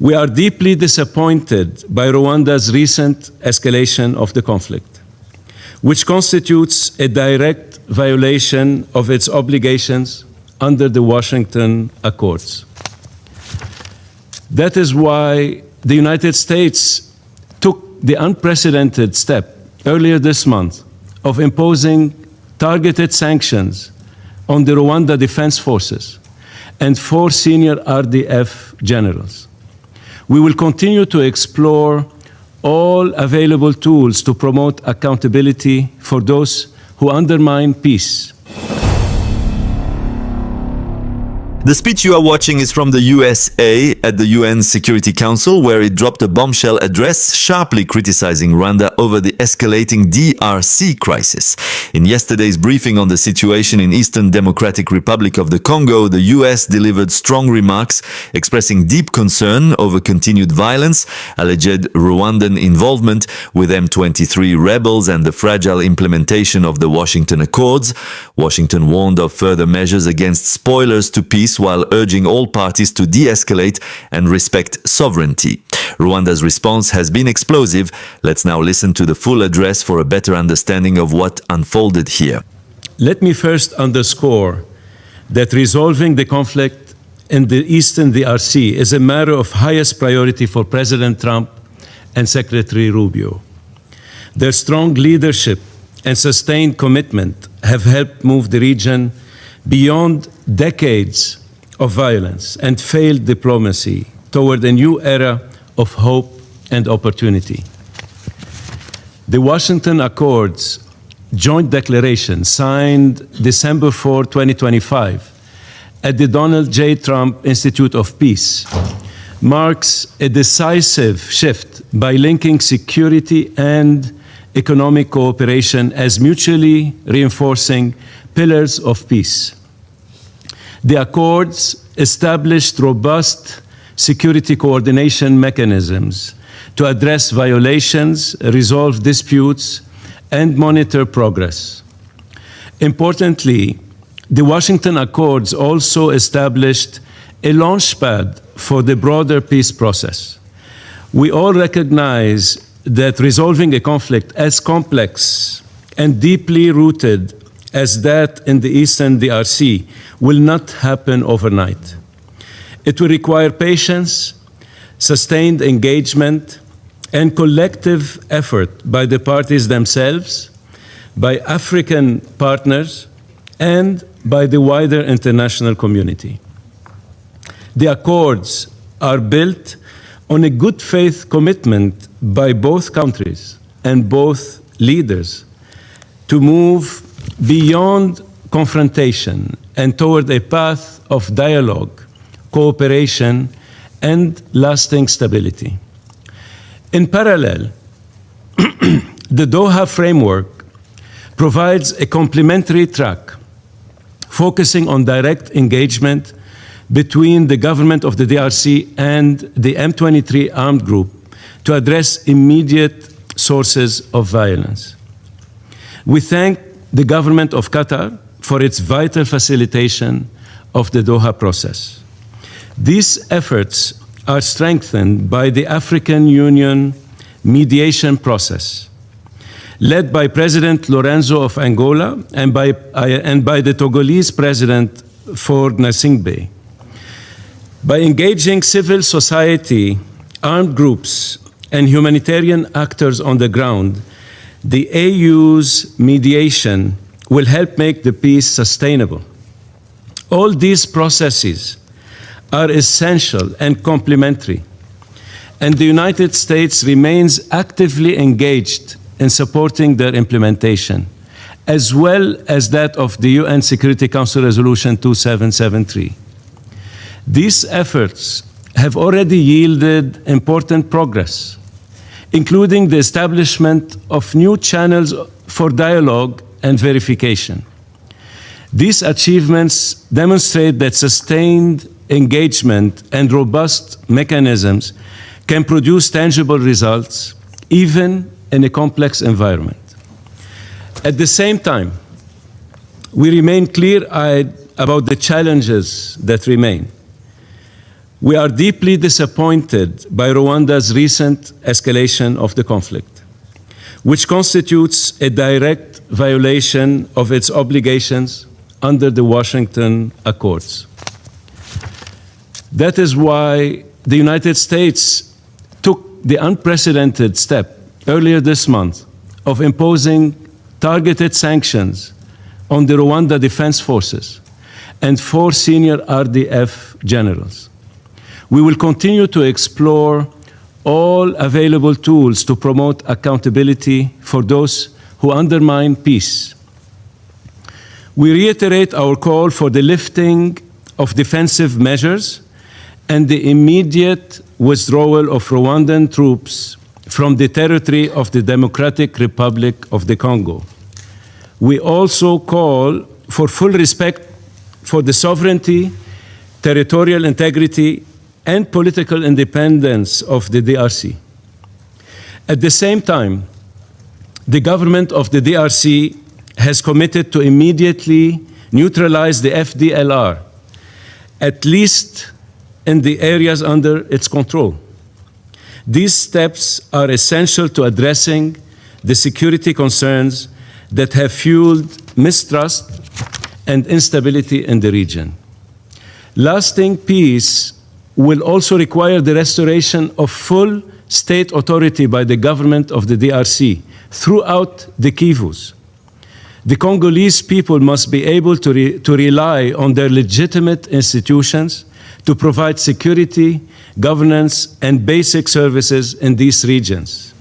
We are deeply disappointed by Rwanda's recent escalation of the conflict, which constitutes a direct violation of its obligations under the Washington Accords. That is why the United States took the unprecedented step earlier this month of imposing targeted sanctions on the Rwanda Defense Forces and 4 senior RDF generals. We will continue to explore all available tools to promote accountability for those who undermine peace. The speech you are watching is from the USA at the UN Security Council, where it dropped a bombshell address sharply criticizing Rwanda over the escalating DRC crisis. In yesterday's briefing on the situation in Eastern Democratic Republic of the Congo, the US delivered strong remarks expressing deep concern over continued violence, alleged Rwandan involvement with M23 rebels, and the fragile implementation of the Washington Accords. Washington warned of further measures against spoilers to peace, while urging all parties to de-escalate and respect sovereignty. Rwanda's response has been explosive. Let's now listen to the full address for a better understanding of what unfolded here. Let me first underscore that resolving the conflict in the Eastern DRC is a matter of highest priority for President Trump and Secretary Rubio. Their strong leadership and sustained commitment have helped move the region beyond decades of violence and failed diplomacy toward a new era of hope and opportunity. The Washington Accords joint declaration signed December 4, 2025 at the Donald J. Trump Institute of Peace marks a decisive shift by linking security and economic cooperation as mutually reinforcing pillars of peace. The Accords established robust security coordination mechanisms to address violations, resolve disputes, and monitor progress. Importantly, the Washington Accords also established a launchpad for the broader peace process. We all recognize that resolving a conflict as complex and deeply rooted as that in the Eastern DRC will not happen overnight. It will require patience, sustained engagement, and collective effort by the parties themselves, by African partners, and by the wider international community. The Accords are built on a good faith commitment by both countries and both leaders to move beyond confrontation and toward a path of dialogue, cooperation, and lasting stability. In parallel, the Doha framework provides a complementary track focusing on direct engagement between the government of the DRC and the M23 armed group to address immediate sources of violence. We thank the government of Qatar for its vital facilitation of the Doha process. These efforts are strengthened by the African Union mediation process, led by President Lorenzo of Angola and by the Togolese President Faure Gnassingbé. By engaging civil society, armed groups, and humanitarian actors on the ground, the AU's mediation will help make the peace sustainable. All these processes are essential and complementary, and the United States remains actively engaged in supporting their implementation, as well as that of the UN Security Council Resolution 2773. These efforts have already yielded important progress, including the establishment of new channels for dialogue and verification. These achievements demonstrate that sustained engagement and robust mechanisms can produce tangible results, even in a complex environment. At the same time, we remain clear-eyed about the challenges that remain. We are deeply disappointed by Rwanda's recent escalation of the conflict, which constitutes a direct violation of its obligations under the Washington Accords. That is why the United States took the unprecedented step earlier this month of imposing targeted sanctions on the Rwanda Defense Forces and 4 senior RDF generals. We will continue to explore all available tools to promote accountability for those who undermine peace. We reiterate our call for the lifting of defensive measures and the immediate withdrawal of Rwandan troops from the territory of the Democratic Republic of the Congo. We also call for full respect for the sovereignty, territorial integrity, and political independence of the DRC. At the same time, the government of the DRC has committed to immediately neutralize the FDLR, at least in the areas under its control. These steps are essential to addressing the security concerns that have fueled mistrust and instability in the region. Lasting peace will also require the restoration of full state authority by the government of the DRC throughout the Kivus. The Congolese people must be able to rely on their legitimate institutions to provide security, governance, and basic services in these regions.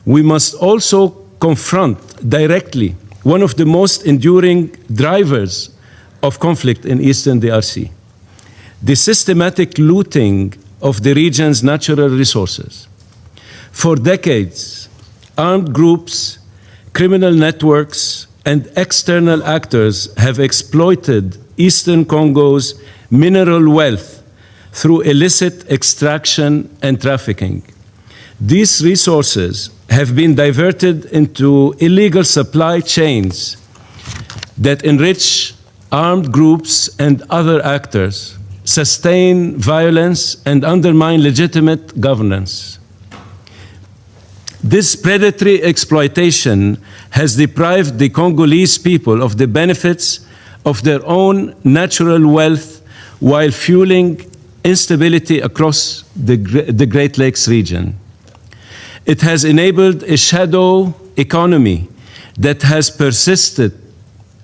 We must also confront directly one of the most enduring drivers of conflict in Eastern DRC, the systematic looting of the region's natural resources. For decades, armed groups, criminal networks, and external actors have exploited Eastern Congo's mineral wealth through illicit extraction and trafficking. These resources have been diverted into illegal supply chains that enrich armed groups and other actors, sustain violence, and undermine legitimate governance. This predatory exploitation has deprived the Congolese people of the benefits of their own natural wealth while fueling instability across the Great Lakes region. It has enabled a shadow economy that has persisted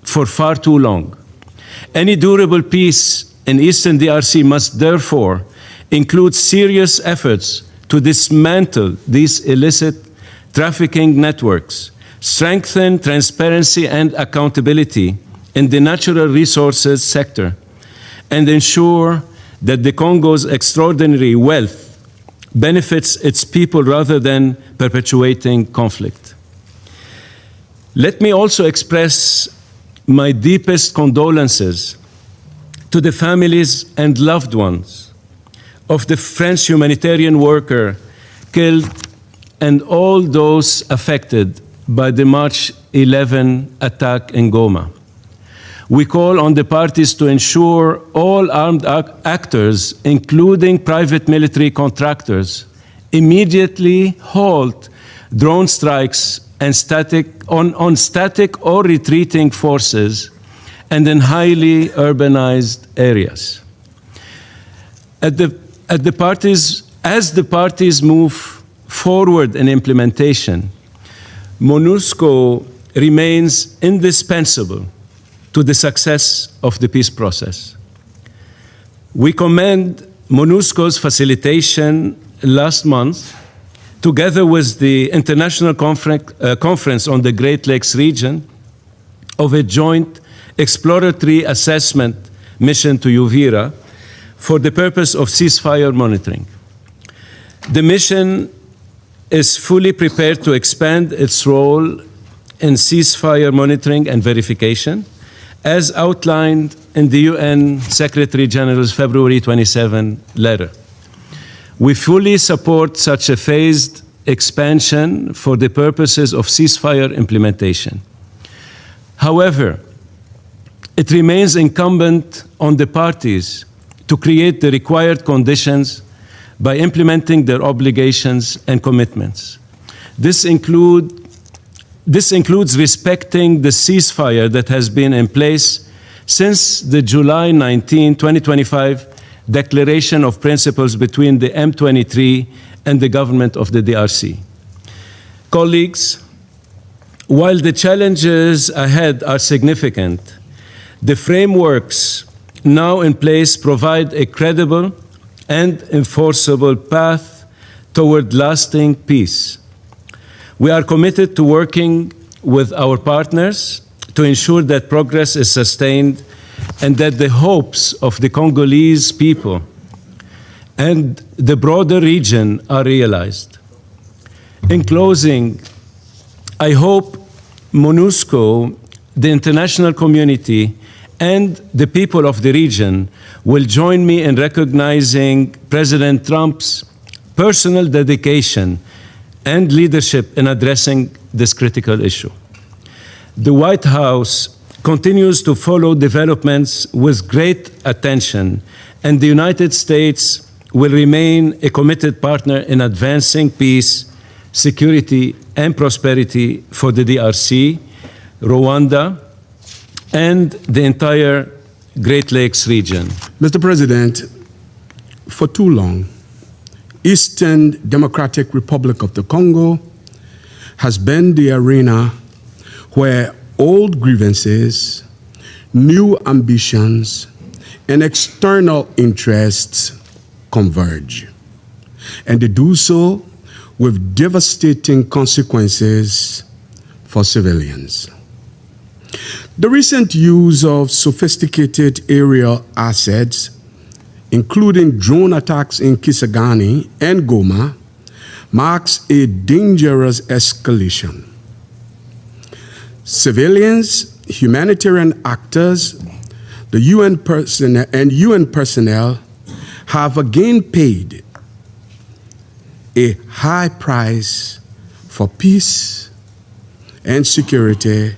for far too long. Any durable peace in Eastern DRC must therefore include serious efforts to dismantle these illicit trafficking networks, strengthen transparency and accountability in the natural resources sector, and ensure that the Congo's extraordinary wealth benefits its people rather than perpetuating conflict. Let me also express my deepest condolences to the families and loved ones of the French humanitarian worker killed and all those affected by the March 11 attack in Goma. We call on the parties to ensure all armed actors, including private military contractors, immediately halt drone strikes and on static or retreating forces and in highly urbanized areas. As the parties move forward in implementation, MONUSCO remains indispensable to the success of the peace process. We commend MONUSCO's facilitation last month, together with the International Conference on the Great Lakes region, of a joint exploratory assessment mission to Uvira for the purpose of ceasefire monitoring. The mission is fully prepared to expand its role in ceasefire monitoring and verification, as outlined in the UN Secretary General's February 27 letter. We fully support such a phased expansion for the purposes of ceasefire implementation. However, it remains incumbent on the parties to create the required conditions by implementing their obligations and commitments. This includes respecting the ceasefire that has been in place since the July 19, 2025 Declaration of Principles between the M23 and the government of the DRC. Colleagues, while the challenges ahead are significant, the frameworks now in place provide a credible and enforceable path toward lasting peace. We are committed to working with our partners to ensure that progress is sustained and that the hopes of the Congolese people and the broader region are realized. In closing, I hope MONUSCO, the international community, and the people of the region will join me in recognizing President Trump's personal dedication and leadership in addressing this critical issue. The White House continues to follow developments with great attention, and the United States will remain a committed partner in advancing peace, security, and prosperity for the DRC, Rwanda, and the entire Great Lakes region. Mr. President, for too long, Eastern Democratic Republic of the Congo has been the arena where old grievances, new ambitions, and external interests converge. And they do so with devastating consequences for civilians. The recent use of sophisticated aerial assets, including drone attacks in Kisangani and Goma, marks a dangerous escalation. Civilians, humanitarian actors, the UN personnel have again paid a high price for peace and security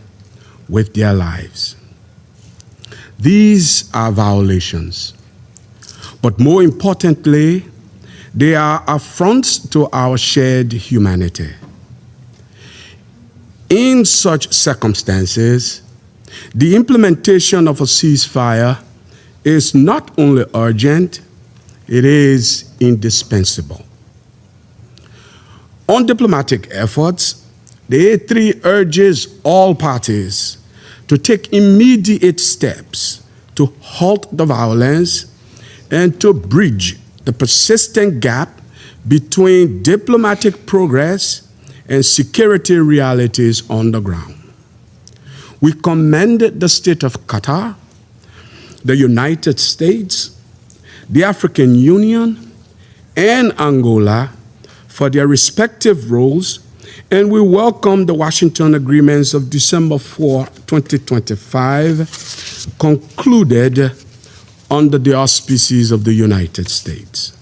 with their lives. These are violations, but more importantly, they are affronts to our shared humanity. In such circumstances, the implementation of a ceasefire is not only urgent, it is indispensable. On diplomatic efforts, the A3 urges all parties to take immediate steps to halt the violence and to bridge the persistent gap between diplomatic progress and security realities on the ground. We commend the state of Qatar, the United States, the African Union, and Angola for their respective roles, and we welcome the Washington agreements of December 4, 2025, concluded under the auspices of the United States.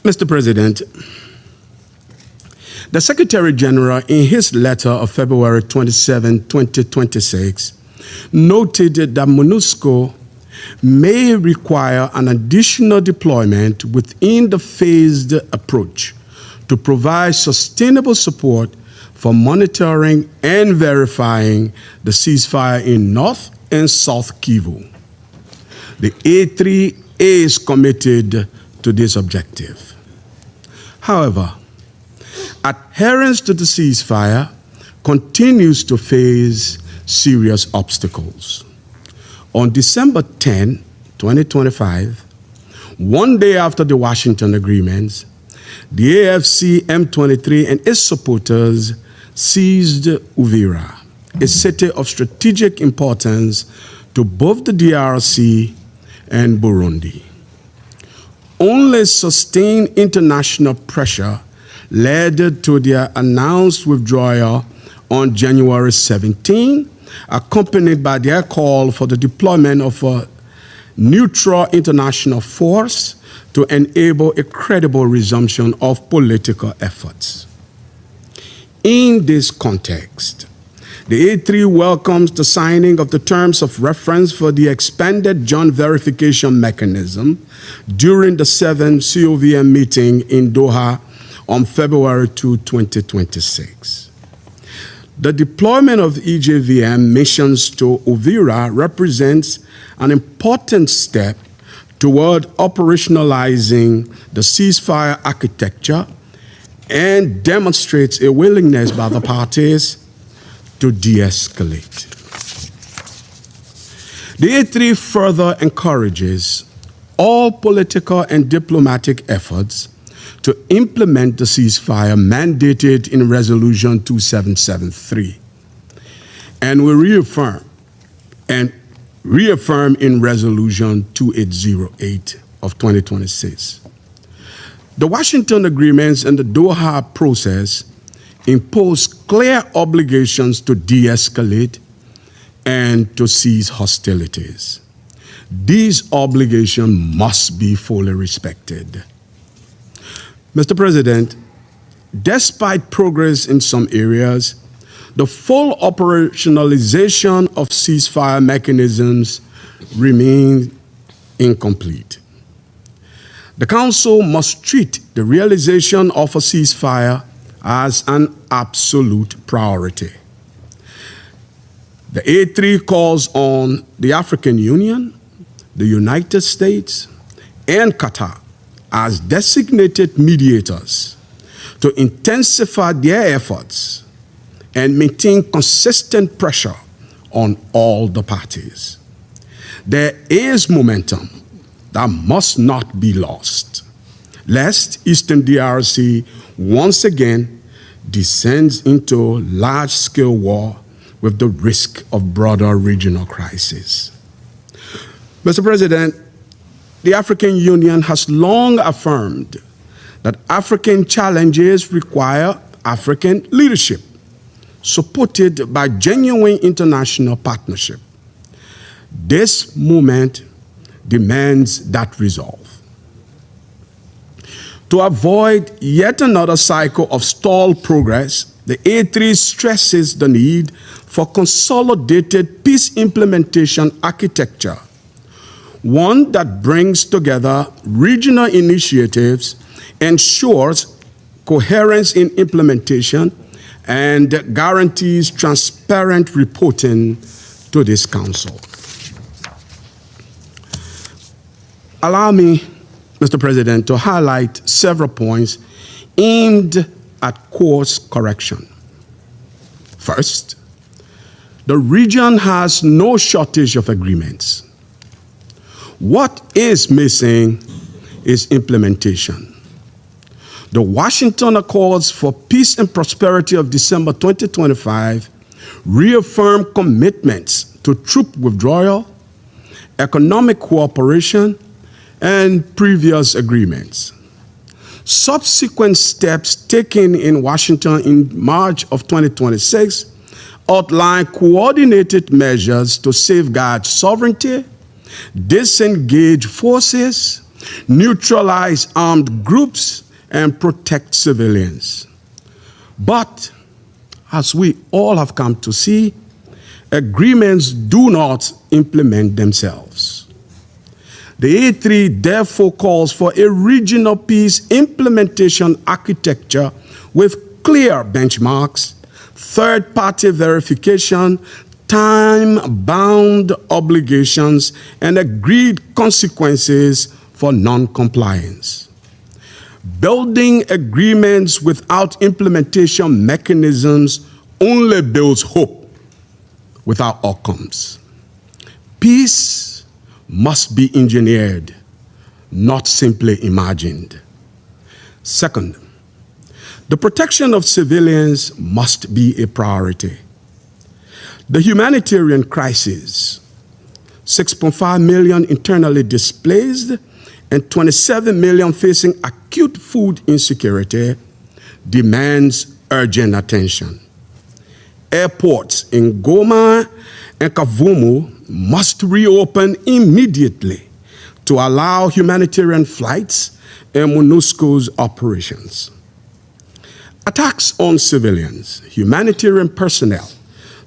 Mr. President, the Secretary General, in his letter of February 27, 2026, noted that MONUSCO may require an additional deployment within the phased approach to provide sustainable support for monitoring and verifying the ceasefire in North and South Kivu. The A3 is committed to this objective. However, adherence to the ceasefire continues to face serious obstacles. On December 10, 2025, one day after the Washington agreements, the AFC M23 and its supporters seized Uvira, a city of strategic importance to both the DRC and Burundi. Only sustained international pressure led to their announced withdrawal on January 17, accompanied by their call for the deployment of a neutral international force to enable a credible resumption of political efforts. In this context, The A3 welcomes the signing of the terms of reference for the expanded joint verification mechanism during the 7th COVM meeting in Doha on February 2, 2026. The deployment of EJVM missions to Uvira represents an important step toward operationalizing the ceasefire architecture and demonstrates a willingness by the parties to de-escalate. The A3 further encourages all political and diplomatic efforts to implement the ceasefire mandated in Resolution 2773, and we reaffirm in Resolution 2808 of 2026. The Washington agreements and the Doha process impose clear obligations to de-escalate and to cease hostilities. These obligations must be fully respected. Mr. President, despite progress in some areas, the full operationalization of ceasefire mechanisms remains incomplete. The Council must treat the realization of a ceasefire as an absolute priority. The A3 calls on the African Union, the United States, and Qatar as designated mediators to intensify their efforts and maintain consistent pressure on all the parties. There is momentum that must not be lost, lest Eastern DRC once again descends into large-scale war with the risk of broader regional crisis. Mr. President, the African Union has long affirmed that African challenges require African leadership, supported by genuine international partnership. This moment demands that resolve. To avoid yet another cycle of stalled progress, the A3 stresses the need for consolidated peace implementation architecture, one that brings together regional initiatives, ensures coherence in implementation, and guarantees transparent reporting to this Council. Allow me, Mr. President, to highlight several points aimed at course correction. First, the region has no shortage of agreements. What is missing is implementation. The Washington Accords for Peace and Prosperity of December 2025 reaffirmed commitments to troop withdrawal, economic cooperation, and previous agreements. Subsequent steps taken in Washington in March of 2026 outline coordinated measures to safeguard sovereignty, disengage forces, neutralize armed groups, and protect civilians. But, as we all have come to see, agreements do not implement themselves. The A3 therefore calls for a regional peace implementation architecture with clear benchmarks, third-party verification, time-bound obligations, and agreed consequences for non-compliance. Building agreements without implementation mechanisms only builds hope without outcomes. Peace must be engineered, not simply imagined. Second, the protection of civilians must be a priority. The humanitarian crisis, 6.5 million internally displaced and 27 million facing acute food insecurity, demands urgent attention. Airports in Goma and Kavumu must reopen immediately to allow humanitarian flights and MONUSCO's operations. Attacks on civilians, humanitarian personnel,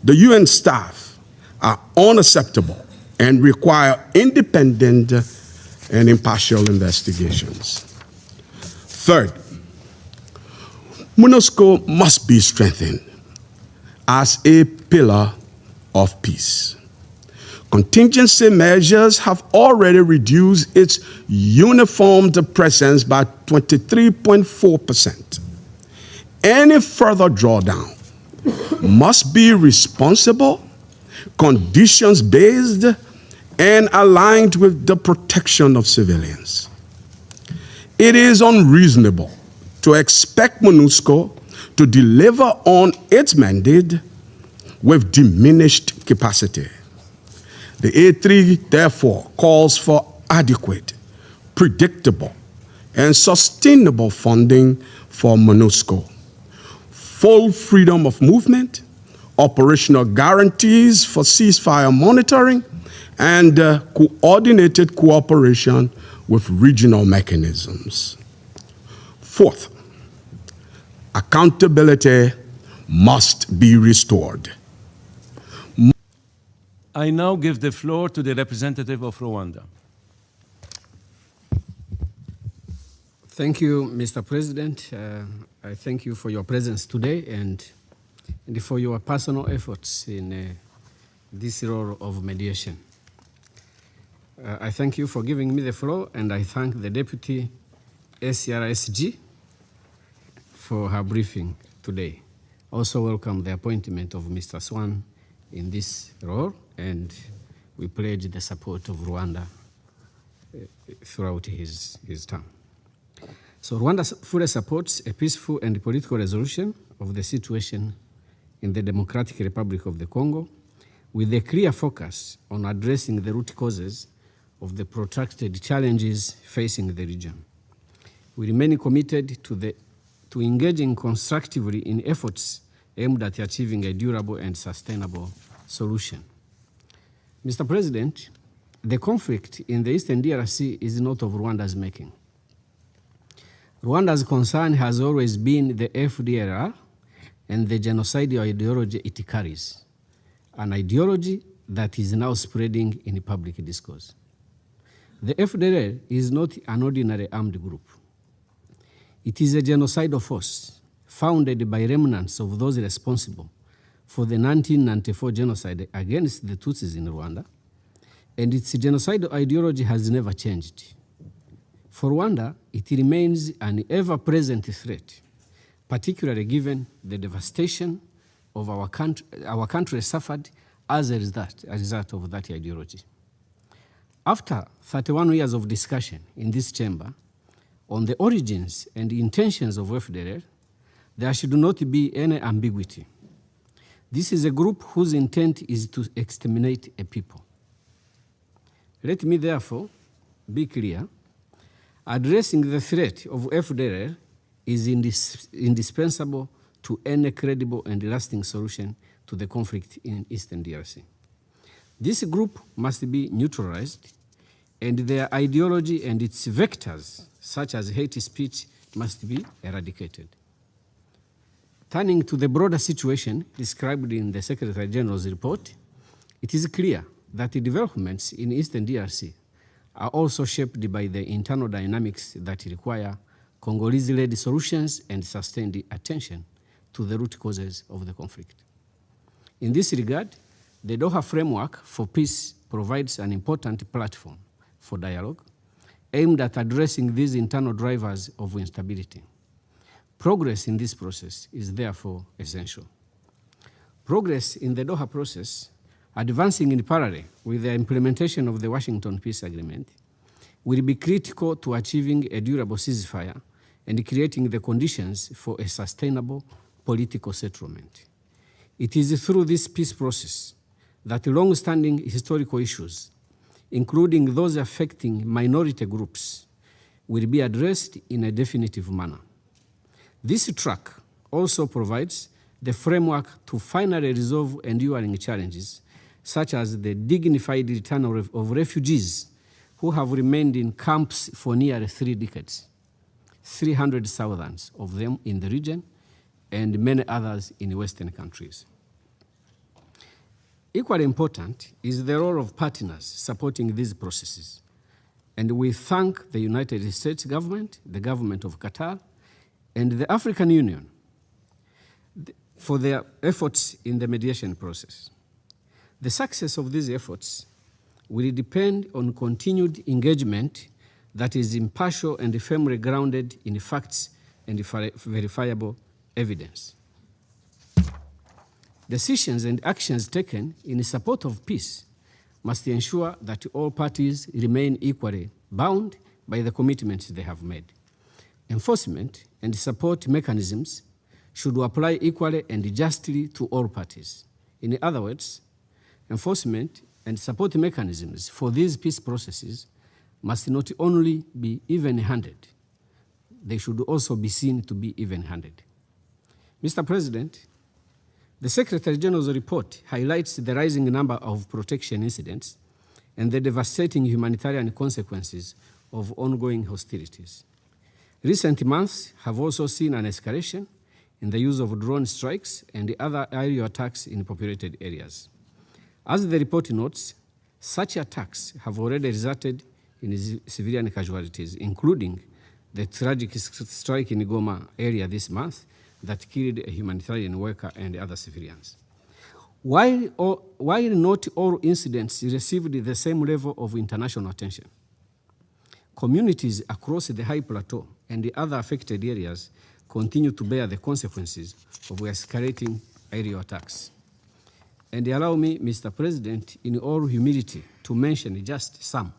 The UN staff are unacceptable and require independent and impartial investigations. Third, MONUSCO must be strengthened as a pillar of peace. Contingency measures have already reduced its uniformed presence by 23.4%. Any further drawdown must be responsible, conditions-based, and aligned with the protection of civilians. It is unreasonable to expect MONUSCO to deliver on its mandate with diminished capacity. The A3, therefore, calls for adequate, predictable, and sustainable funding for MONUSCO, full freedom of movement, operational guarantees for ceasefire monitoring, and coordinated cooperation with regional mechanisms. Fourth, accountability must be restored. I now give the floor to the representative of Rwanda. Thank you, Mr. President. I thank you for your presence today and for your personal efforts in this role of mediation. I thank you for giving me the floor, and I thank the Deputy SRSG for her briefing today. Also welcome the appointment of Mr. Swan in this role, and we pledge the support of Rwanda throughout his term. So Rwanda fully supports a peaceful and political resolution of the situation in the Democratic Republic of the Congo, with a clear focus on addressing the root causes of the protracted challenges facing the region. We remain committed to engaging constructively in efforts aimed at achieving a durable and sustainable solution. Mr. President, the conflict in the Eastern DRC is not of Rwanda's making. Rwanda's concern has always been the FDLR and the genocidal ideology it carries, an ideology that is now spreading in public discourse. The FDLR is not an ordinary armed group. It is a genocidal force founded by remnants of those responsible for the 1994 genocide against the Tutsis in Rwanda, and its genocidal ideology has never changed. For Rwanda, it remains an ever-present threat, particularly given the devastation of our country suffered as a result of that ideology. After 31 years of discussion in this chamber on the origins and intentions of FDLR, there should not be any ambiguity. This is a group whose intent is to exterminate a people. Let me therefore be clear. Addressing the threat of FDLR is indispensable to any credible and lasting solution to the conflict in Eastern DRC. This group must be neutralized, and their ideology and its vectors, such as hate speech, must be eradicated. Turning to the broader situation described in the Secretary General's report, it is clear that the developments in Eastern DRC are also shaped by the internal dynamics that require Congolese-led solutions and sustained attention to the root causes of the conflict. In this regard, the Doha Framework for Peace provides an important platform for dialogue aimed at addressing these internal drivers of instability. Progress in this process is therefore essential. Progress in the Doha process, advancing in parallel with the implementation of the Washington Peace Agreement, will be critical to achieving a durable ceasefire and creating the conditions for a sustainable political settlement. It is through this peace process that long-standing historical issues, including those affecting minority groups, will be addressed in a definitive manner. This track also provides the framework to finally resolve enduring challenges, such as the dignified return of refugees who have remained in camps for nearly 3 decades, 300,000 of them in the region and many others in Western countries. Equally important is the role of partners supporting these processes. And we thank the United States government, the government of Qatar, and the African Union for their efforts in the mediation process. The success of these efforts will depend on continued engagement that is impartial and firmly grounded in facts and verifiable evidence. Decisions and actions taken in support of peace must ensure that all parties remain equally bound by the commitments they have made. Enforcement and support mechanisms should apply equally and justly to all parties. In other words, enforcement and support mechanisms for these peace processes must not only be even-handed, they should also be seen to be even-handed. Mr. President, the Secretary General's report highlights the rising number of protection incidents and the devastating humanitarian consequences of ongoing hostilities. Recent months have also seen an escalation in the use of drone strikes and other aerial attacks in populated areas. As the report notes, such attacks have already resulted in civilian casualties, including the tragic strike in Goma area this month that killed a humanitarian worker and other civilians. While not all incidents received the same level of international attention, communities across the high plateau and the other affected areas continue to bear the consequences of escalating aerial attacks. And allow me, Mr. President, in all humility, to mention just some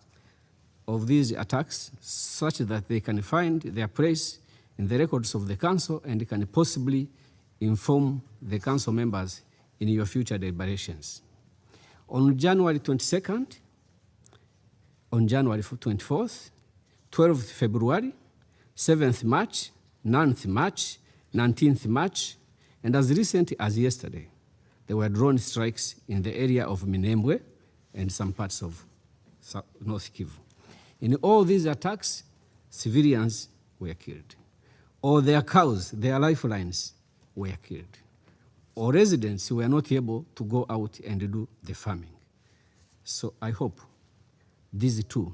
of these attacks such that they can find their place in the records of the Council and can possibly inform the Council members in your future deliberations. On January 22nd, on January 24th, 12th February, 7th March, 9th March, 19th March, and as recent as yesterday, there were drone strikes in the area of Minembwe and some parts of North Kivu. In all these attacks, civilians were killed. Or their cows, their lifelines were killed. Or residents were not able to go out and do the farming. So I hope these two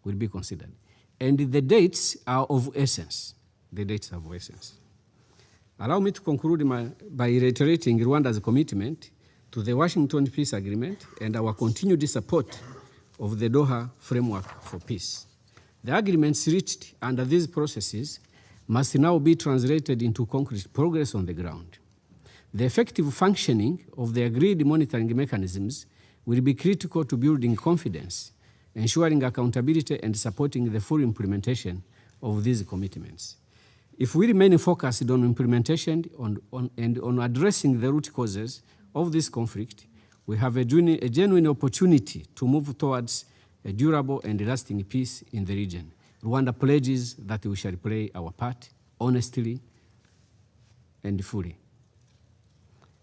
will be considered. And the dates are of essence. The dates are of essence. Allow me to conclude by reiterating Rwanda's commitment to the Washington Peace Agreement and our continued support of the Doha Framework for Peace. The agreements reached under these processes must now be translated into concrete progress on the ground. The effective functioning of the agreed monitoring mechanisms will be critical to building confidence, ensuring accountability, and supporting the full implementation of these commitments. If we remain focused on implementation and on addressing the root causes of this conflict, we have a genuine opportunity to move towards a durable and lasting peace in the region. Rwanda pledges that we shall play our part honestly and fully.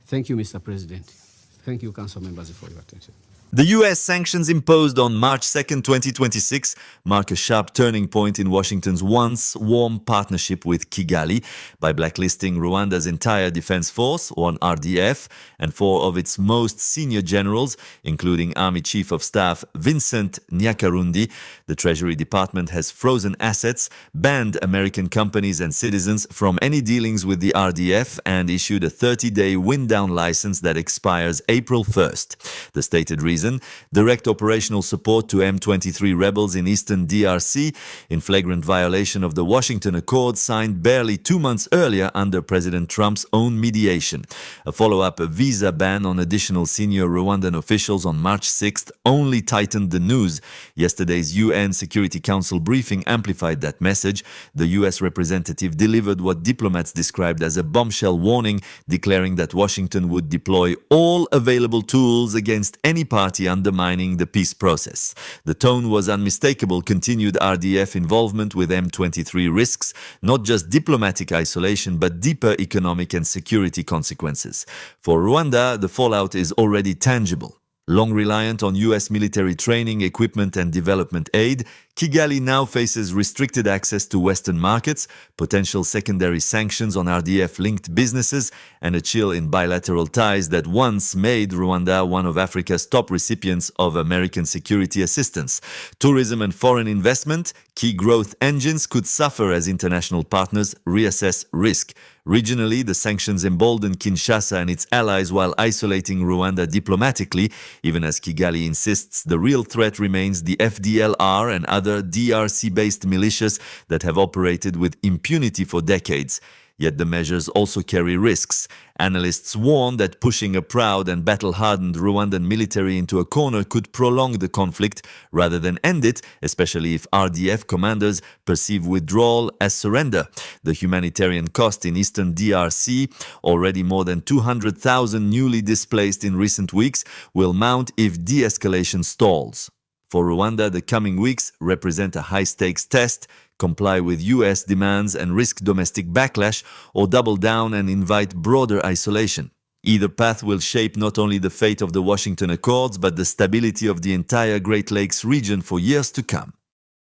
Thank you, Mr. President. Thank you, Council members, for your attention. The US sanctions imposed on March 2nd, 2026 mark a sharp turning point in Washington's once warm partnership with Kigali by blacklisting Rwanda's entire defense force, or RDF, and 4 of its most senior generals, including Army Chief of Staff Vincent Nyakarundi. The Treasury Department has frozen assets, banned American companies and citizens from any dealings with the RDF, and issued a 30-day wind-down license that expires April 1st. The stated reason: direct operational support to M23 rebels in eastern DRC in flagrant violation of the Washington Accord signed barely 2 months earlier under President Trump's own mediation. A follow-up visa ban on additional senior Rwandan officials on March 6th only tightened the news. Yesterday's UN Security Council briefing amplified that message. The US representative delivered what diplomats described as a bombshell warning, declaring that Washington would deploy all available tools against any party undermining the peace process. The tone was unmistakable. Continued RDF involvement with M23 risks not just diplomatic isolation but deeper economic and security consequences. For Rwanda, the fallout is already tangible. Long reliant on US military training, equipment and development aid, Kigali now faces restricted access to Western markets, potential secondary sanctions on RDF-linked businesses, and a chill in bilateral ties that once made Rwanda one of Africa's top recipients of American security assistance. Tourism and foreign investment, key growth engines, could suffer as international partners reassess risk. Regionally, the sanctions embolden Kinshasa and its allies while isolating Rwanda diplomatically, even as Kigali insists the real threat remains the FDLR and other DRC-based militias that have operated with impunity for decades. Yet the measures also carry risks. Analysts warn that pushing a proud and battle-hardened Rwandan military into a corner could prolong the conflict rather than end it, especially if RDF commanders perceive withdrawal as surrender. The humanitarian cost in eastern DRC, already more than 200,000 newly displaced in recent weeks, will mount if de-escalation stalls. For Rwanda, the coming weeks represent a high-stakes test: comply with US demands and risk domestic backlash, or double down and invite broader isolation. Either path will shape not only the fate of the Washington Accords, but the stability of the entire Great Lakes region for years to come.